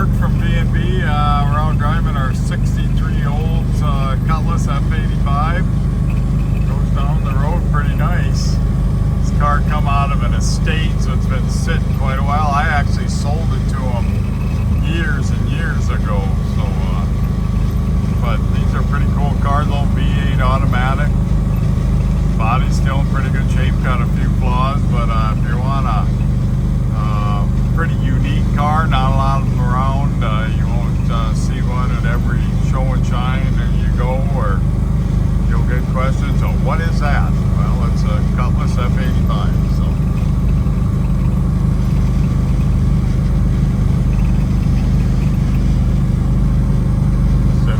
Mark from B&B. We're out driving our 63 Olds Cutlass F85. Goes down the road pretty nice. This car come out of an estate, so it's been sitting quite a while. I actually sold it to him years and years ago. So, but these are pretty cool cars. Little V8 automatic. Body's still in pretty good shape. Got a few flaws, but if you want a pretty unique car, not a lot of them around. You won't see one at every show and shine and you go, or you'll get questions. So what is that? Well, it's a Cutlass F85. So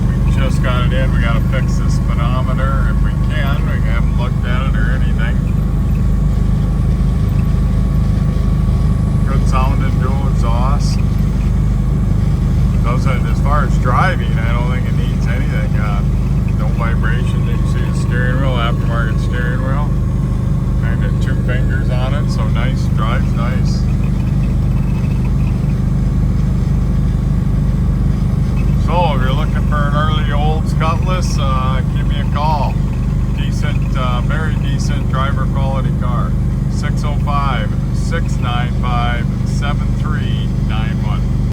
we just got it in. We got to fix this speedometer if we can. We haven't looked at it or anything. Good sounding dual exhaust. Doesn't, as far as driving, I don't think it needs anything. No vibration. You can see the steering wheel, aftermarket steering wheel. Kind of 2 fingers on it, so nice. Drives nice. So if you're looking for an early Olds Cutlass, give me a call. Decent, very decent driver quality car. 605-695-7391.